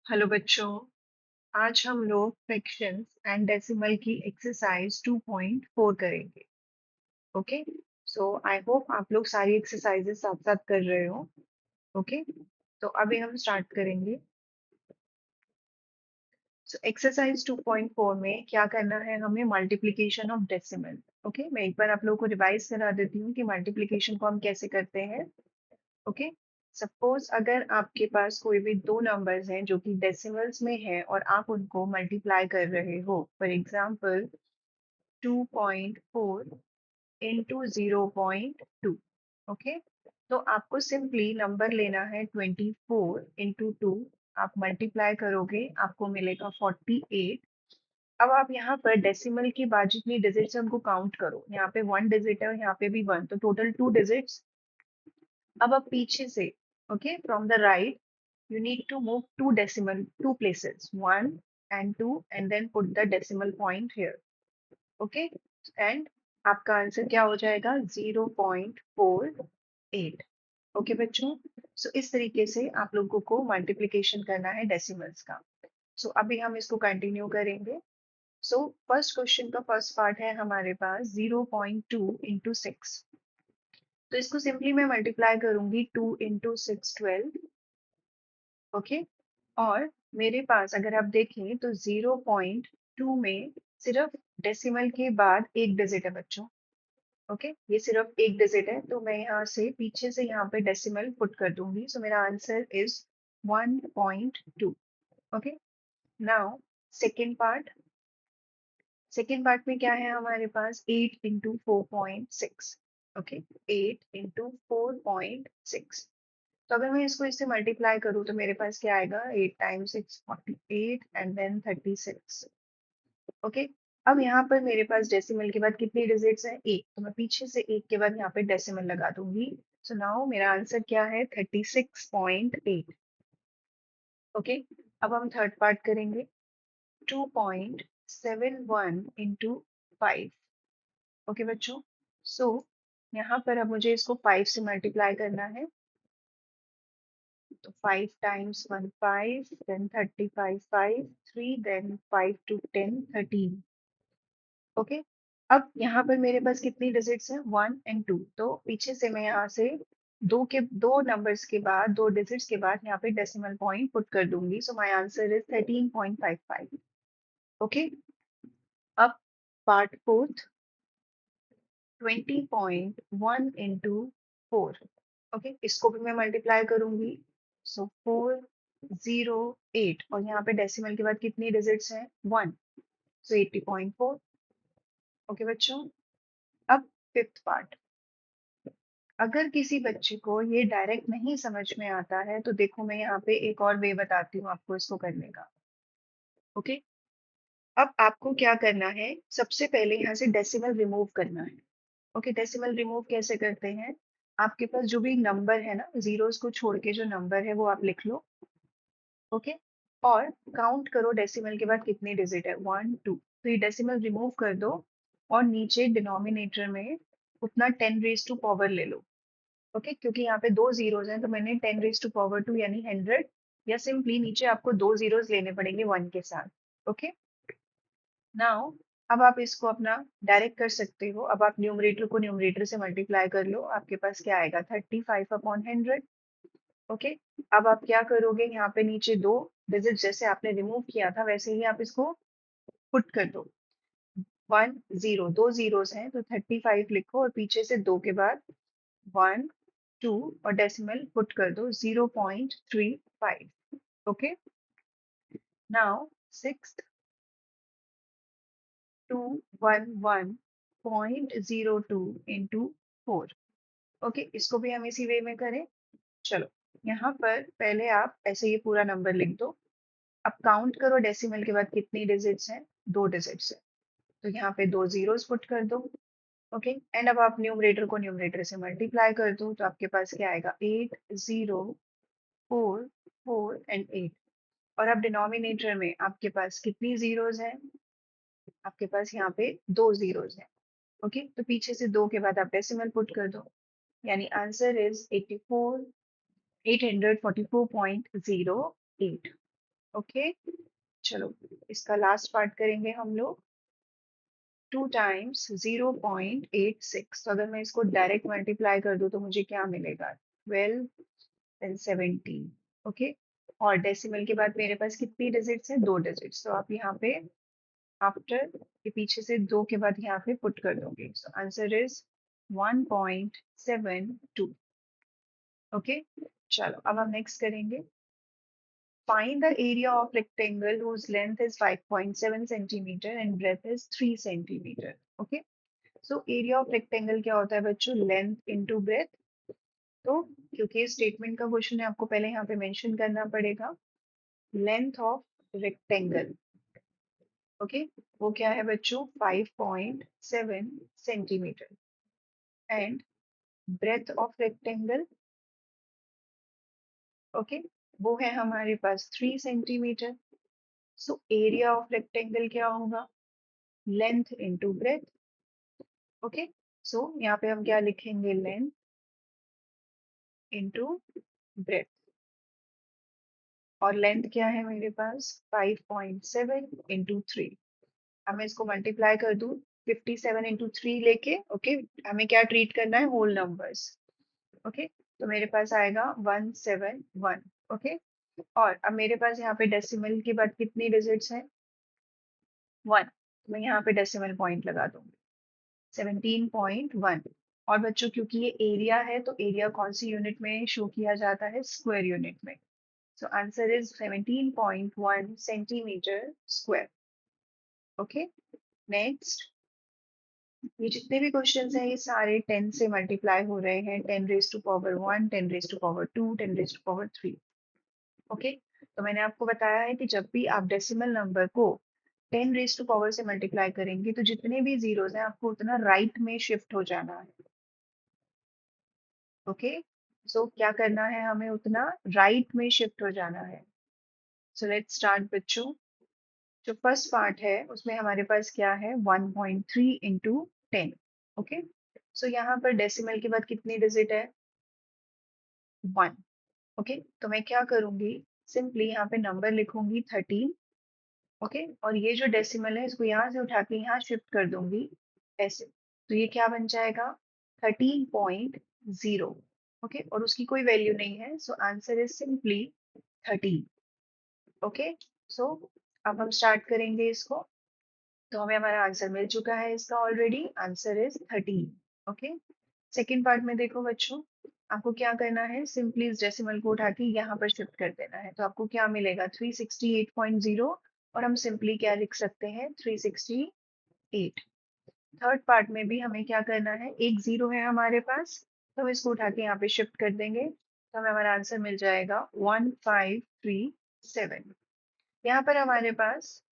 Hello बच्चों। आज हम लोग फ्रैक्शंस एंड डेसिमल की एक्सरसाइज 2.4 करेंगे। ओके, सो आई होप आप लोग सारी एक्सरसाइजेस साथ साथ कर रहे हो। ओके, तो अभी हम स्टार्ट करेंगे। सो एक्सरसाइज 2.4 में क्या करना है, हमें मल्टीप्लिकेशन ऑफ डेसिमल। ओके, मैं एक बार आप लोगों को रिवाइज करा देती हूँ कि मल्टीप्लिकेशन को हम कैसे करते हैं। ओके, सपोज अगर आपके पास कोई भी दो नंबर्स हैं जो कि डेसिमल्स में है और आप उनको मल्टीप्लाई कर रहे हो, फॉर एग्जांपल 2.4 इंटू 0.2। ओके, तो आपको सिंपली नंबर लेना है 24 इंटू 2। आप मल्टीप्लाई करोगे आपको मिलेगा 48। अब आप यहाँ पर डेसिमल की बाद जितनी डिजिट्स है उनको काउंट करो। यहाँ पे वन डिजिट है और यहाँ पे भी वन, तो टोटल टू डिजिट्स। अब आप पीछे से, okay, from the right you need to move two places, 1 and 2, and then put the decimal point here. Okay, and आपका आंसर क्या हो जाएगा? 0.48। ओके बच्चों, सो इस तरीके से आप लोगों को मल्टीप्लिकेशन करना है डेसिमल्स का। सो अभी हम इसको कंटिन्यू करेंगे। सो फर्स्ट क्वेश्चन का फर्स्ट पार्ट है हमारे पास 0.2 इंटू 6। तो इसको सिंपली मैं मल्टीप्लाई करूंगी 2 इंटू 6 12। ओके, और मेरे पास अगर आप देखें तो 0.2 में सिर्फ डेसिमल के बाद एक डिजिट है बच्चों। ओके, ये सिर्फ एक डिजिट है, तो मैं यहाँ से पीछे से यहाँ पे डेसिमल पुट कर दूंगी। सो मेरा answer is 1.2। Okay, now second part. Second part में क्या है हमारे पास? 8 इंटू 4.6। Okay, 8 into 4.6। तो अगर मैं इसको इससे मल्टीप्लाई करूँ तो मेरे पास क्या आएगा? 8 टाइम्स 6 48 एंड देन 36। ओके, अब यहाँ पर मेरे पास डेसिमल के बाद कितनी डिजिट्स है? एक, तो मैं पीछे से एक के बाद यहाँ पे डेसिमल लगा दूंगी। सो नाउ मेरा आंसर क्या है? 36.8। ओके, अब हम थर्ड पार्ट करेंगे। 2.71 इंटू 5। ओके बच्चों, सो यहाँ पर अब मुझे इसको 5 से मल्टीप्लाई करना है। तो 5 times 1 5, then 35 5 3, then 5 to 10 13। Okay, अब यहाँ पर मेरे पास कितनी डिजिट्स हैं? 1 एंड 2। तो पीछे से मैं यहाँ से दो नंबर्स के बाद, दो डिजिट्स के बाद यहाँ पे डेसिमल पॉइंट पुट कर दूंगी। So my answer is 13.55। Okay, अब पार्ट फोर्थ। 20.1 इंटू 4। ओके, इसको भी मैं मल्टीप्लाई करूंगी। सो 408, और यहाँ पे डेसिमल के बाद कितनी डिजिट्स हैं? 1। सो 80.4। ओके बच्चों, अब फिफ्थ पार्ट। अगर किसी बच्चे को ये डायरेक्ट नहीं समझ में आता है तो देखो मैं यहाँ पे एक और वे बताती हूँ आपको इसको करने का। ओके, अब आपको क्या करना है? सबसे पहले यहाँ से डेसिमल रिमूव करना है। ओके, डेसिमल रिमूव कैसे करते हैं? आपके पास जो भी नंबर है ना, जीरोस को छोड़ के जो नंबर है वो आप लिख लो। ओके, और काउंट करो डेसिमल के बाद कितने डिजिट है? 1 2। तो ये डेसिमल रिमूव कर दो और नीचे डिनोमिनेटर में उतना 10 रेज टू पावर ले लो। ओके, क्योंकि यहाँ पे दो जीरोज हैं तो मैंने 10 रेज टू पावर 2 यानी 100, या सिंपली नीचे आपको दो जीरोज लेने पड़ेंगे 1 के साथ। ओके, नाउ अब आप इसको अपना डायरेक्ट कर सकते हो। अब आप न्यूमरेटर को न्यूमरेटर से मल्टीप्लाई कर लो, आपके पास क्या आएगा? 35/100। ओके, अब आप क्या करोगे? यहाँ पे नीचे दो डिजिट जैसे आपने रिमूव किया था वैसे ही आप इसको पुट कर दो। 10, दो जीरोस हैं तो 35 लिखो और पीछे से दो के बाद 1 2 और डेसिमल पुट कर दो 0.35। Okay, now six 211.02 into 4। Okay, इसको भी हम इसी वे में करें। चलो, यहाँ पर पहले आप ऐसे ये पूरा नंबर लिख दो। अब काउंट करो डेसिमल के बाद कितनी डिजिट्स हैं? दो डिजिट्स हैं, तो यहाँ पे दो जीरोस पुट कर दो। ओके, एंड अब आप न्यूमरेटर को न्यूमरेटर से मल्टीप्लाई कर दो तो आपके पास क्या आएगा? 8 0 4 4 एंड 8। और अब डिनोमिनेटर में आपके पास कितनी जीरोस हैं? आपके पास यहाँ पे दो जीरोस हैं। ओके, तो पीछे से दो के बाद आप डेसिमल पुट कर दो, यानी आंसर इज 84 844.08। ओके, चलो इसका लास्ट पार्ट करेंगे हम लोग। 2 टाइम्स 0.86, तो अगर मैं इसको डायरेक्ट मल्टीप्लाई कर दूं तो मुझे क्या मिलेगा? 12 देन 17। ओके, और डेसिमल के बाद मेरे पास कितनी डिजिट्स है? 2 डिजिट्स। तो आप यहाँ पे आफ्टर के पीछे से 2 के बाद यहाँ पे पुट कर दोगे। सो आंसर इज 1.72। ओके, चलो अब हम नेक्स्ट करेंगे। Find the area of rectangle whose length is 5.7 centimeter and breadth is 3 centimeter. Okay, so area of rectangle क्या होता है बच्चों? Length into breath. तो क्योंकि स्टेटमेंट का क्वेश्चन है, आपको पहले यहाँ पे मेंशन करना पड़ेगा लेंथ ऑफ रेक्टेंगल। ओके, वो क्या है बच्चों? 5.7 centimetre. And breadth of rectangle, okay, वो है हमारे पास 3 centimetre. So area of rectangle क्या होगा? Length into breadth. Okay, so यहाँ पे हम क्या लिखेंगे? Length into breadth. और लेंथ क्या है मेरे पास? 5.7 इंटू 3। अब मैं इसको मल्टीप्लाई कर दूं 57 इंटू 3 लेके। ओके, हमें क्या ट्रीट करना है? Whole numbers. ओके, तो मेरे पास आएगा 171। ओके, और अब मेरे पास यहाँ पे डेसिमल के बाद कितनी डिजिट्स हैं? 1। मैं यहाँ पे डेसिमल पॉइंट लगा दूंगी 17.1। और बच्चों क्योंकि ये एरिया है तो एरिया कौन सी यूनिट में शो किया जाता है? स्क्वायर यूनिट में। So answer is 17.1 centimeter square. Okay, next, ये जितने भी क्वेश्चंस हैं ये सारे 10 से मल्टीप्लाई हो रहे हैं। 10 raise to power 1, 10 raise to power 2, 10 raise to power 3। Okay, तो मैंने आपको बताया है कि जब भी आप डेसिमल नंबर को 10 रेज टू पावर से मल्टीप्लाई करेंगे तो जितने भी जीरोस हैं आपको उतना राइट में शिफ्ट हो जाना है। ओके, सो क्या करना है? हमें उतना राइट में शिफ्ट हो जाना है। सो लेट्स स्टार्ट बच्चों। जो फर्स्ट पार्ट है उसमें हमारे पास क्या है? 1.3 इंटू 10। ओके, सो यहाँ पर डेसिमल के बाद कितनी डिजिट है? 1। ओके, तो मैं क्या करूंगी? सिंपली यहाँ पे नंबर लिखूंगी 13। ओके, और ये जो डेसिमल है इसको यहाँ से उठा के यहाँ शिफ्ट कर दूंगी ऐसे। तो ये क्या बन जाएगा? 13.0। ओके, और उसकी कोई वैल्यू नहीं है, so answer is simply 13। Okay, so अब हम स्टार्ट करेंगे इसको। तो हमें हमारा आंसर मिल चुका है इसका already. Answer is 13। Okay, second part में देखो बच्चों, आपको क्या करना है? सिंपली इस डेसिमल को उठा के यहाँ पर शिफ्ट कर देना है। तो आपको क्या मिलेगा? 368.0। और हम सिंपली क्या लिख सकते हैं? 368। थर्ड पार्ट में भी हमें क्या करना है? एक जीरो है हमारे पास, तो हम इसको उठा के यहाँ पे शिफ्ट कर देंगे तो हमें हमारा आंसर मिल जाएगा 1537। यहाँ पर हमारे पास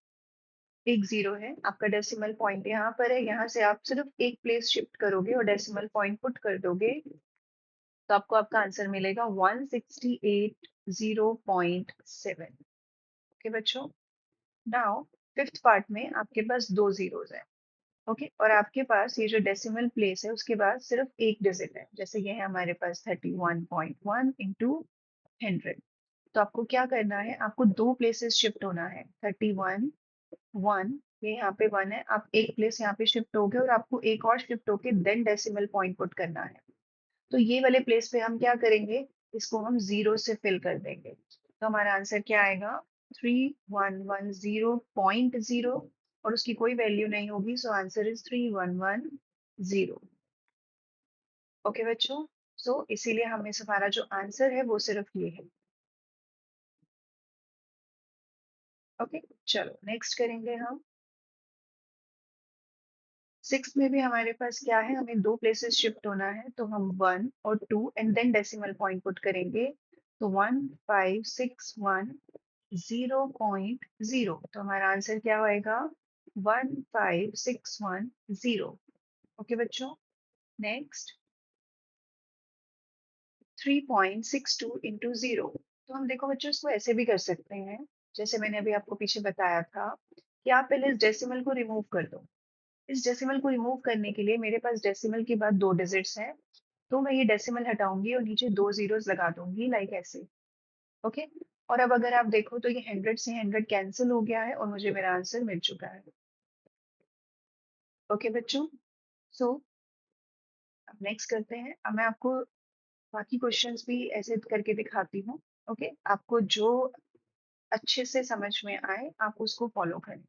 एक जीरो है, आपका डेसिमल पॉइंट यहाँ पर है। यहाँ से आप सिर्फ एक प्लेस शिफ्ट करोगे और डेसिमल पॉइंट पुट कर दोगे तो आपको आपका आंसर मिलेगा 1680.7। ओके बच्चों, नाउ फिफ्थ पार्ट में आपके पास दो जीरोस हैं। ओके, और आपके पास ये जो डेसिमल प्लेस है उसके बाद सिर्फ एक डिजिट है। जैसे ये है हमारे पास 31.1 इंटू 100। तो आपको क्या करना है? आपको दो प्लेसेस शिफ्ट होना है। 31 1, ये यहाँ पे 1 है, आप एक प्लेस यहाँ पे शिफ्ट हो गए और आपको एक और शिफ्ट होके देन डेसिमल पॉइंट पुट करना है। तो ये वाले प्लेस पे हम क्या करेंगे? इसको हम जीरो से फिल कर देंगे। तो हमारा आंसर क्या आएगा? 3110.0, और उसकी कोई वैल्यू नहीं होगी, सो आंसर इज 3110। ओके बच्चों, सो इसीलिए हमें हमारा जो आंसर है वो सिर्फ ये है। ओके, चलो नेक्स्ट करेंगे हम। सिक्स में भी हमारे पास क्या है? हमें दो प्लेसेस शिफ्ट होना है, तो हम 1 और 2 and then decimal point put करेंगे। तो 1561.0.0, तो हमारा आंसर क्या होएगा? 15610। ओके बच्चों, नेक्स्ट 3.62 इंटू 0। तो हम देखो बच्चों इसको ऐसे भी कर सकते हैं, जैसे मैंने अभी आपको पीछे बताया था कि आप पहले इस डेसिमल को रिमूव कर दो। इस डेसिमल को रिमूव करने के लिए मेरे पास डेसिमल के बाद दो डिजिट्स हैं, तो मैं ये डेसिमल हटाऊंगी और नीचे दो जीरोस लगा दूंगी लाइक ऐसे। ओके, और अब अगर आप देखो तो ये 100 से 100 कैंसिल हो गया है और मुझे मेरा आंसर मिल चुका है। ओके बच्चों, सो अब नेक्स्ट करते हैं। अब मैं आपको बाकी क्वेश्चंस भी ऐसे करके दिखाती हूँ। ओके, आपको जो अच्छे से समझ में आए आप उसको फॉलो करें।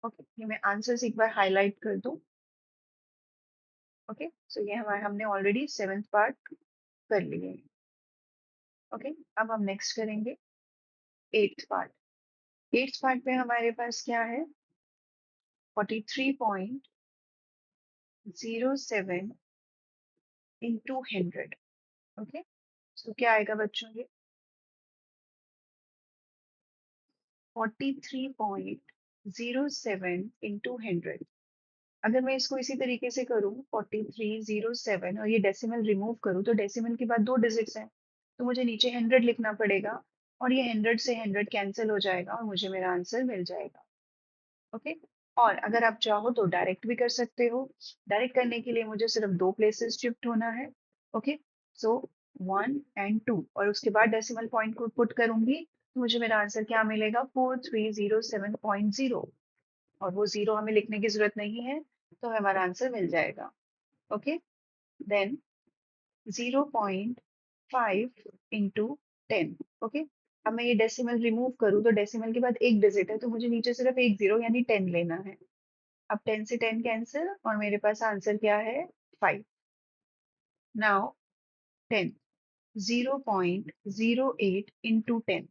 ओके, ये मैं आंसर्स एक बार हाईलाइट कर दूं। ओके, सो ये हमारे हमने ऑलरेडी 7th पार्ट कर लिए हैं। ओके, अब हम नेक्स्ट करेंगे 8th पार्ट। 8th पार्ट में हमारे पास क्या है, 43.07 इंटू 100। ओके, सो क्या आएगा बच्चों ये 43.07 इंटू 100। अगर मैं इसको इसी तरीके से करूँ 4307 और ये डेसिमल रिमूव करूँ तो डेसिमल के बाद 2 डिजिट्स हैं, तो मुझे नीचे 100 लिखना पड़ेगा और ये 100 से 100 कैंसिल हो जाएगा और मुझे मेरा आंसर मिल जाएगा। ओके, और अगर आप चाहो तो डायरेक्ट भी कर सकते हो। डायरेक्ट करने के लिए मुझे सिर्फ 2 प्लेसेस शिफ्ट होना है। ओके, सो 1 और 2 और उसके बाद डेसिमल पॉइंट को पुट करूंगी तो मुझे मेरा आंसर क्या मिलेगा 4307.0 और वो जीरो हमें लिखने की जरूरत नहीं है तो हमारा आंसर मिल जाएगा। Okay, then 0.5 into 10। ओके, अब मैं ये डेसिमल रिमूव करूँ तो डेसिमल के बाद एक डिजिट है तो मुझे नीचे सिर्फ एक जीरो यानी 10 लेना है। अब 10 से 10 कैंसिल और मेरे पास आंसर क्या है 5। Now 10, 0.08 into 10।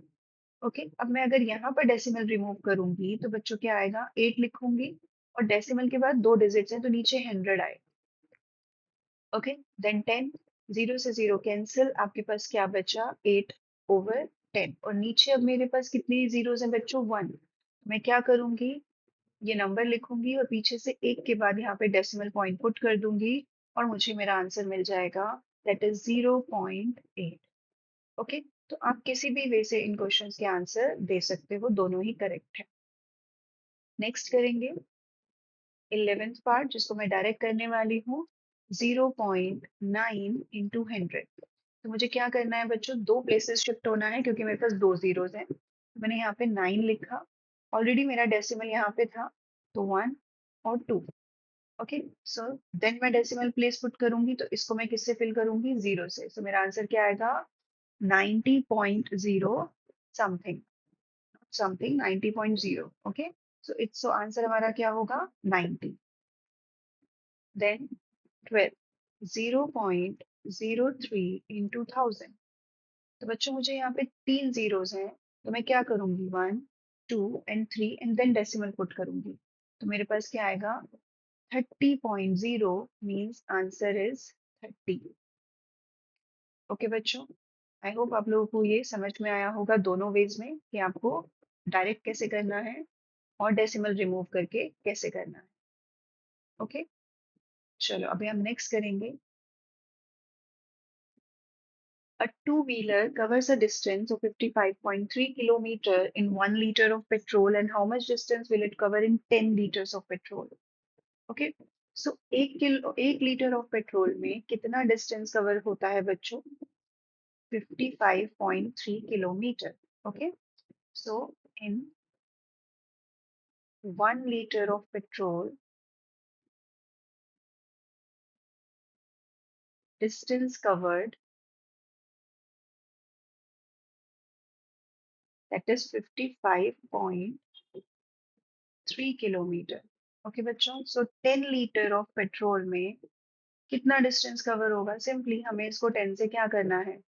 ओके, अब मैं अगर यहाँ पर डेसिमल रिमूव करूंगी तो बच्चों क्या आएगा 8 लिखूंगी और डेसिमल के बाद 2 डिजिट्स हैं तो नीचे 100 आए। ओके, देन 10, 0 से 0 कैंसिल, आपके पास क्या बचा 8/10 और नीचे अब मेरे पास कितनी जीरोस हैं बच्चों 1। मैं क्या करूंगी ये नंबर लिखूंगी और पीछे से एक के बाद यहाँ पे डेसिमल पॉइंट पुट कर दूंगी और मुझे मेरा आंसर मिल जाएगा, दैट इज 0.8। ओके, तो आप किसी भी वे से इन क्वेश्चंस के आंसर दे सकते हो, दोनों ही करेक्ट है। नेक्स्ट करेंगे 11th पार्ट जिसको मैं डायरेक्ट करने वाली हूँ 0.9 इंटू 100। तो मुझे क्या करना है बच्चों, 2 प्लेसेस शिफ्ट होना है क्योंकि मेरे पास 2 जीरोस हैं। तो मैंने यहाँ पे 9 लिखा, ऑलरेडी मेरा डेसिमल यहाँ पे था तो 1 और 2। ओके, सो देन मैं डेसिमल प्लेस पुट करूंगी तो इसको मैं किससे फिल करूंगी 0 से। सो मेरा आंसर क्या आएगा 90.0 something, something 90.0। Okay, so it's so answer हमारा क्या होगा 90। Then 12, 0.03 into 1000। तो बच्चों मुझे यहाँ पे 3 जीरोस हैं तो मैं क्या करूंगी 1, 2 and 3 and then decimal put करूंगी तो मेरे पास क्या आएगा 30.0 मीन्स आंसर इज 30। ओके बच्चों, आई होप आप लोगों को ये समझ में आया होगा दोनों वेज में कि आपको डायरेक्ट कैसे करना है और डेसिमल रिमूव करके कैसे करना है। ओके, चलो अभी हम नेक्स्ट करेंगे। A two-wheeler covers a distance of 55.3 kilometer in 1 liter of petrol, and how much distance will it cover in 10 liters of petrol? Okay, so 1 litre of petrol में कितना डिस्टेंस कवर होता है बच्चों 55.3 kilometre. Okay, so in 1 liter of petrol, distance covered, that is 55.3 kilometre. Okay बच्चों, सो 10 litre of petrol में कितना distance cover होगा, simply हमें इसको 10 से क्या करना है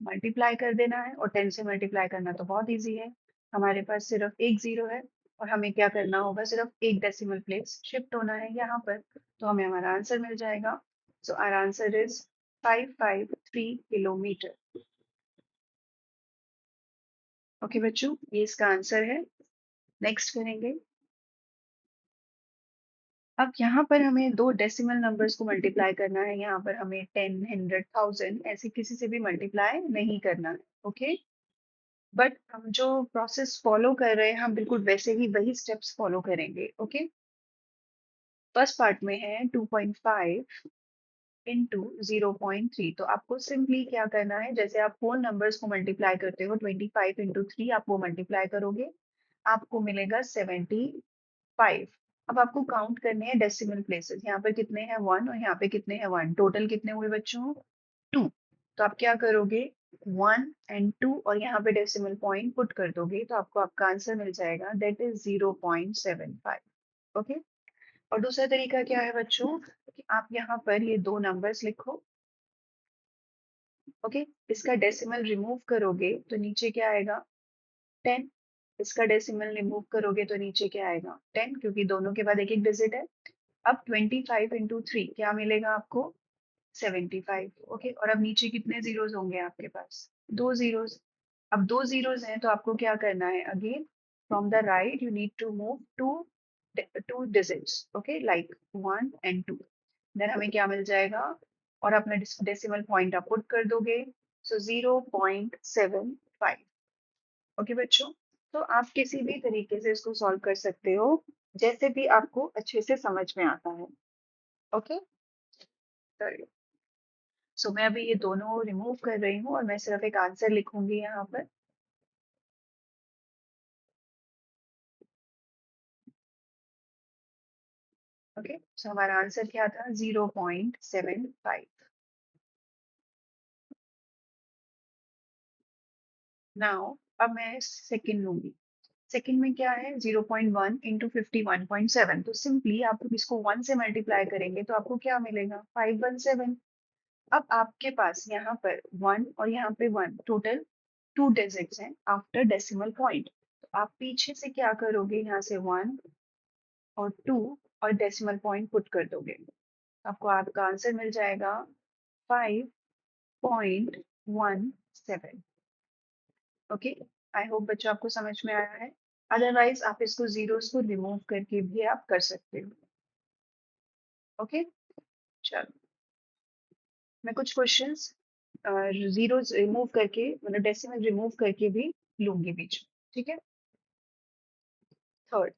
मल्टीप्लाई कर देना है और 10 से मल्टीप्लाई करना तो बहुत इजी है। हमारे पास सिर्फ एक जीरो है और हमें क्या करना होगा सिर्फ एक डेसिमल प्लेस शिफ्ट होना है यहाँ पर तो हमें हमारा आंसर मिल जाएगा। So our answer is 553 kilometre. Okay बच्चों, ये इसका आंसर है। नेक्स्ट करेंगे। अब यहाँ पर हमें दो डेसिमल नंबर्स को मल्टीप्लाई करना है, यहाँ पर हमें 10, 100, 1000 ऐसे किसी से भी मल्टीप्लाई नहीं करना है। ओके, बट हम जो प्रोसेस फॉलो कर रहे हैं हम बिल्कुल वैसे ही वही स्टेप्स फॉलो करेंगे। ओके, फर्स्ट पार्ट में है 2.5 इंटू 0.3। तो आपको सिंपली क्या करना है, जैसे आप फोर नंबर्स को मल्टीप्लाई करते हो, 25 इंटू 3 आप वो मल्टीप्लाई करोगे, आपको मिलेगा 75। अब आपको काउंट करने हैं डेसिमल प्लेसेस, यहाँ पर कितने हैं 1 और यहाँ पे कितने हैं 1, टोटल कितने हुए बच्चों 2। तो आप क्या करोगे 1 और 2 और यहाँ पे डेसिमल पॉइंट पुट कर दोगे, तो आपको आपका आंसर मिल जाएगा, दैट इज 0.75। ओके। और दूसरा तरीका क्या है बच्चों, कि आप यहाँ पर ये दो नंबर्स लिखो। ओके। इसका डेसिमल रिमूव करोगे तो नीचे क्या आएगा 10। इसका डेसिमल रिमूव करोगे तो नीचे क्या आएगा 10, क्योंकि दोनों के बाद एक एक डिजिट है। अब 25 इंटू 3 क्या मिलेगा आपको 75। ओके। और अब नीचे कितने जीरोस होंगे आपके पास, दो जीरोस। अब दो जीरोस हैं तो आपको क्या करना है, again from the right you need to move to digits. Okay, like 1 and 2। Then हमें क्या मिल जाएगा, और अपना डेसिमल पॉइंट आप पुट कर दोगे, सो 0.75। ओके बच्चों, तो आप किसी भी तरीके से इसको सॉल्व कर सकते हो, जैसे भी आपको अच्छे से समझ में आता है। ओके। सो मैं अभी ये दोनों रिमूव कर रही हूँ और मैं सिर्फ एक आंसर लिखूंगी यहाँ पर। ओके, सो हमारा आंसर क्या था 0.75। नाउ अब मैं सेकंड लूंगी। सेकंड में क्या है 0.1 इंटू 51.7। तो सिंपली आप इसको 1 से मल्टीप्लाई करेंगे तो आपको क्या मिलेगा 517। अब आपके पास यहाँ पर 1 और यहाँ पे 1, टोटल टू डिजिट्स हैं आफ्टर डेसिमल पॉइंट। तो आप पीछे से क्या करोगे, यहाँ से 1 और 2 और डेसिमल पॉइंट पुट कर दोगे, आपको आपका आंसर मिल जाएगा 5.17। ओके। आई होप बच्चों आपको समझ में आया है। अदरवाइज आप इसको जीरोस को रिमूव करके भी आप कर सकते हो। ओके। चलो, मैं कुछ क्वेश्चंस जीरोस रिमूव करके, मतलब डेसिमल रिमूव करके भी लूंगी बीच में, ठीक है। Third,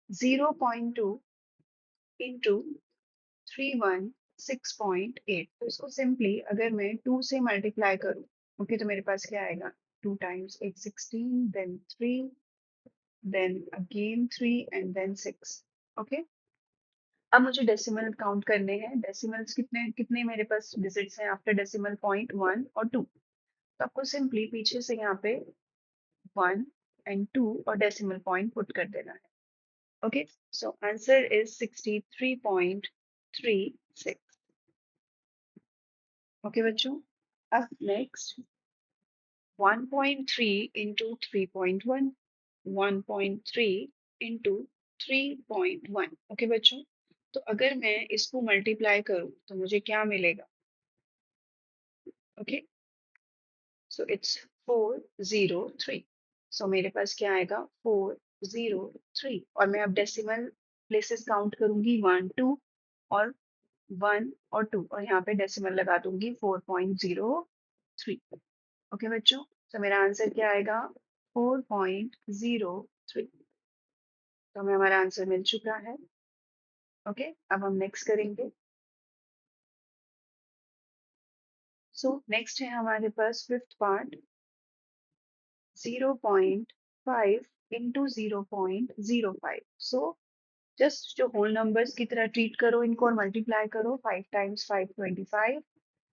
0.2 into 316.8। तो इसको सिंपली अगर मैं 2 से मल्टीप्लाई करूं, ओके, तो मेरे पास क्या आएगा 2 times 8 16, then 3, then again 3 and then 6। Okay. अब मुझे डेसिमल काउंट करने हैं, डेसिमल्स कितने कितने मेरे पास डिजिट्स हैं आफ्टर डेसिमल पॉइंट 1 और 2। तो आपको सिंपली पीछे से यहाँ पे 1 एंड 2 और डेसिमल पॉइंट पुट कर देना है। Okay, so answer is 63.36। Okay बच्चों, अब नेक्स्ट 1.3 इंटू 3.1, 1.3 इंटू 3.1। ओके बच्चों, तो अगर मैं इसको मल्टीप्लाई करूं तो मुझे क्या मिलेगा। Okay, so it's 403। सो मेरे पास क्या आएगा 403, और मैं अब डेसिमल प्लेसेस काउंट करूंगी 1 2 और 1 और 2, और यहाँ पे डेसिमल लगा दूंगी 4.03। ओके बच्चों, तो मेरा आंसर क्या आएगा 4.03। तो हमें हमारा आंसर मिल चुका है। ओके, अब हम नेक्स्ट करेंगे। सो नेक्स्ट है हमारे पास fifth part, 0.5 into 0.05। So just जो होल नंबर्स की तरह ट्रीट करो इनको और मल्टीप्लाई करो, 5 टाइम्स 5 25।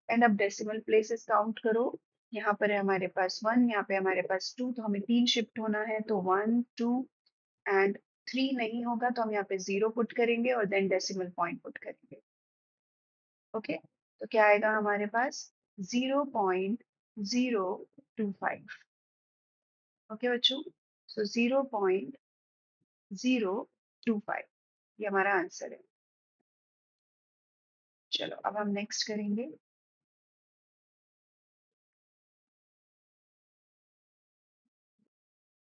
एंड अब डेसिमल प्लेसेस काउंट करो, यहाँ पर है हमारे पास 1, यहाँ पे हमारे पास 2, तो हमें 3 शिफ्ट होना है, तो 1 2 एंड 3 नहीं होगा तो हम यहाँ पे 0 पुट करेंगे और देन डेसिमल पॉइंट पुट करेंगे। ओके, तो क्या आएगा हमारे पास 0.025। ओके बच्चों, सो 0.025 ये हमारा आंसर है। चलो, अब हम नेक्स्ट करेंगे।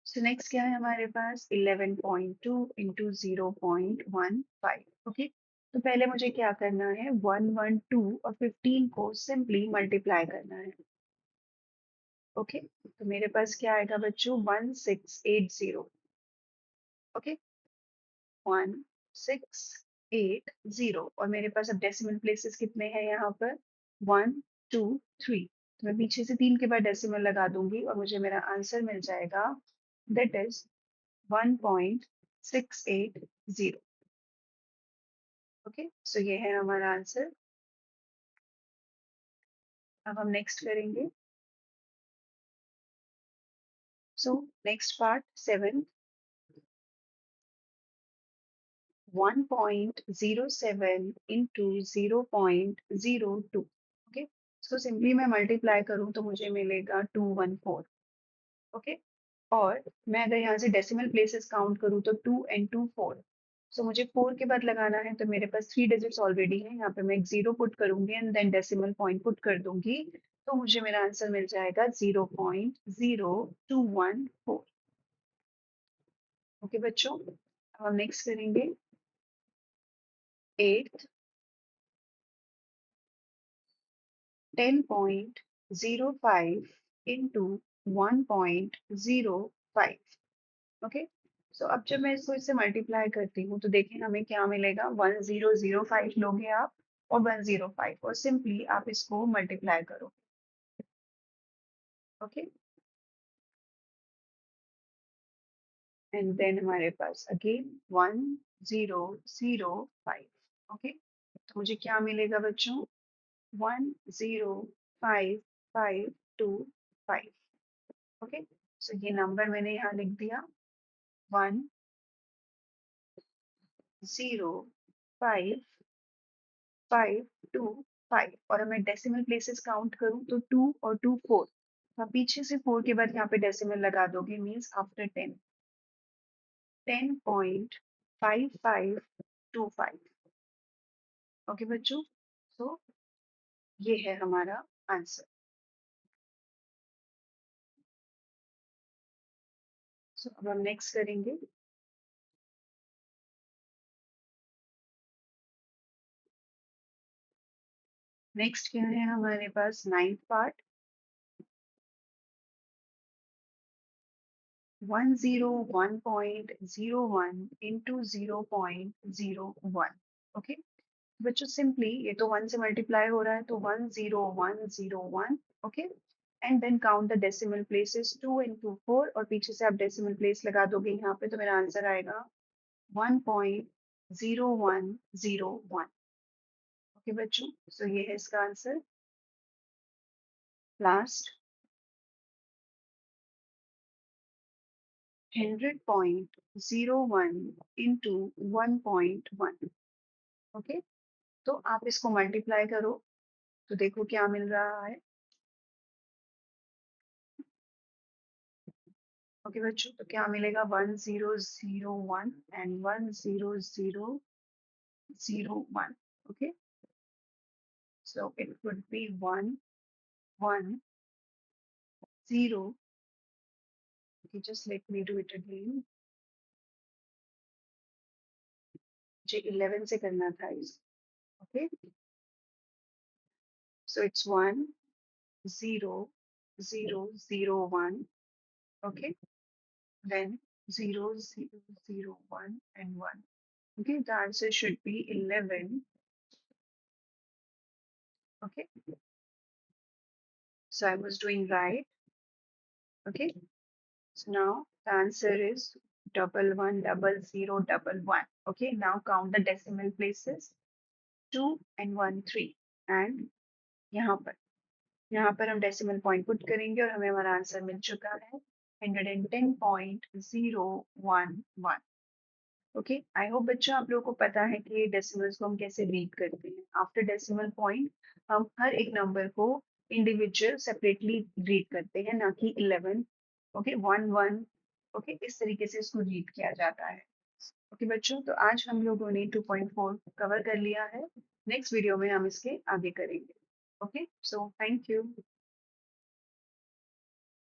सो नेक्स्ट क्या है हमारे पास 11.2 इंटू 0.15। ओके, तो पहले मुझे क्या करना है 1 1 2 और 15 को सिंपली मल्टीप्लाई करना है। ओके, तो मेरे पास क्या आएगा बच्चों 1680। ओके, 1680। 0 और मेरे पास अब डेसिमल प्लेसेस कितने हैं यहाँ पर 1 2 3 तो मैं पीछे से 3 के बाद डेसिमल लगा दूंगी और मुझे मेरा आंसर मिल जाएगा दैट इज 1.680 ओके सो ये है हमारा आंसर अब हम नेक्स्ट करेंगे so next part 7 1.07 into 0.02 okay so simply मैं मल्टीप्लाई करूं तो मुझे मिलेगा 214 ओके और मैं अगर यहाँ से डेसिमल प्लेसेस काउंट करूँ तो 2 and 2 4 सो मुझे 4 के बाद लगाना है तो मेरे पास 3 डिजिट्स ऑलरेडी हैं यहाँ पे मैं एक जीरो पुट करूंगी and then decimal point put कर दूंगी तो मुझे मेरा आंसर मिल जाएगा 0.0214 ओके बच्चों अब हम नेक्स्ट करेंगे 8 10.05 into 1.05 ओके सो अब जब मैं इसको इससे मल्टीप्लाई करती हूँ तो देखिए हमें क्या मिलेगा 1005 लोगे आप और 105 और सिंपली आप इसको मल्टीप्लाई करो ओके एंड देन हमारे पास अगेन 1005 ओके तो मुझे क्या मिलेगा बच्चों 105525 ओके सो ये नंबर मैंने यहाँ लिख दिया 105525 और अगर मैं डेसिमल प्लेसेस काउंट करूँ तो 2 और 2 4 आप पीछे से 4 के बाद यहाँ पे डेसिमल लगा दोगे मीन्स आफ्टर 10 10.5525 ओके बच्चों तो ये है हमारा आंसर सो अब हम नेक्स्ट करेंगे नेक्स्ट क्या है हमारे पास 9th पार्ट 101.01 into 0.01 ओके बच्चों सिंपली ये तो 1 से मल्टीप्लाई हो रहा है तो 10101 okay and then count the decimal places 2 and 2 4 और पीछे से आप डेसिमल प्लेस लगा दोगे यहाँ पे तो मेरा आंसर आएगा 1.0101 ओके बच्चों सो ये है इसका आंसर लास्ट 100.01 into 1.1 ओके तो आप इसको मल्टीप्लाई करो तो देखो क्या मिल रहा है ओके बच्चों तो क्या मिलेगा 1001 and 10001 okay so it would be 110 okay just let me do it again मुझे 11 से करना था इस okay so it's 10001 okay then 0001 and 1 okay the answer should be 11 okay so I was doing right okay so now the answer is 110011 okay now count the decimal places 2 and 1 3 and यहाँ पर हम decimal point put करेंगे और हमें हमारा answer मिल चुका है 110.011 okay I hope बच्चों आप लोगों को पता है कि डेसिमल्स को हम कैसे रीड करते हैं आफ्टर डेसिमल पॉइंट हम हर एक नंबर को इंडिविजुअल सेपरेटली रीड करते हैं ना कि 11 ओके 1 1 ओके इस तरीके से इसको रीड किया जाता है ओके बच्चों तो आज हम लोगों ने 2.4 कवर कर लिया है नेक्स्ट वीडियो में हम इसके आगे करेंगे ओके सो थैंक यू